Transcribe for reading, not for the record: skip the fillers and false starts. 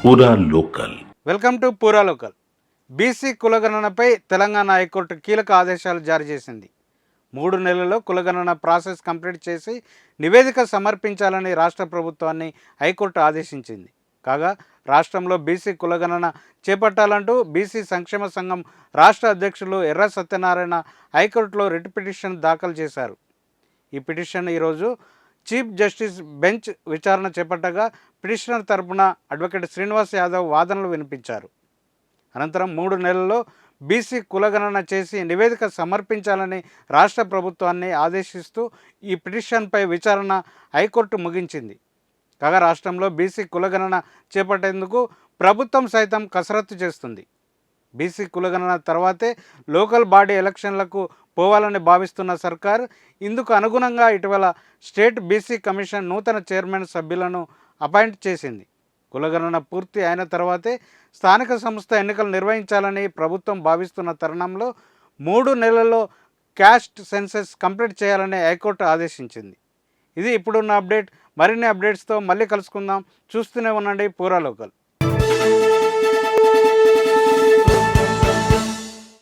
పూరా local. Welcome to పూరా local. BC కులగణనపై Telangana high court కీలక ఆదేశాలు జారీ చేసింది. 3 నెలల్లో కులగణన ప్రాసెస్ కంప్లీట్ చేసి నివేదిక సమర్పించాలని రాష్ట్ర ప్రభుత్వాన్ని హైకోర్టు ఆదేశించింది. కాగా రాష్ట్రంలో బీసీ కులగణన చేపట్టాలంటూ బీసీ సంక్షేమ సంఘం రాష్ట్ర అధ్యక్షులు ఎర్ర సత్యనారాయణ హైకోర్టులో రిట్ పిటిషన్ దాఖలు చేశారు. ఈ పిటిషన్ ఈరోజు చీఫ్ జస్టిస్ బెంచ్ విచారణ చేపట్టగా పిటిషనర్ తరపున అడ్వకేట్ శ్రీనివాస్ యాదవ్ వాదనలు వినిపించారు. అనంతరం 3 నెలల్లో బీసీ కులగణన చేసి నివేదిక సమర్పించాలని రాష్ట్ర ప్రభుత్వాన్ని ఆదేశిస్తూ ఈ పిటిషన్పై విచారణ హైకోర్టు ముగించింది. కాగా రాష్ట్రంలో బీసీ కులగణన చేపట్టేందుకు ప్రభుత్వం సైతం కసరత్తు చేస్తుంది. బీసీ కులగణన తర్వాతే లోకల్ బాడీ ఎలక్షన్లకు పోవాలని భావిస్తున్న సర్కార్ ఇందుకు అనుగుణంగా ఇటీవల స్టేట్ బీసీ కమిషన్ నూతన చైర్మన్ సభ్యులను అపాయింట్ చేసింది. కులగణన పూర్తి అయిన తర్వాతే స్థానిక సంస్థ ఎన్నికలు నిర్వహించాలని ప్రభుత్వం భావిస్తున్న తరుణంలో 3 నెలల్లో క్యాస్ట్ సెన్సెస్ కంప్లీట్ చేయాలని హైకోర్టు ఆదేశించింది. ఇది ఇప్పుడున్న అప్డేట్. మరిన్ని అప్డేట్స్తో మళ్ళీ కలుసుకుందాం. చూస్తూనే ఉండండి పూరా లోకల్.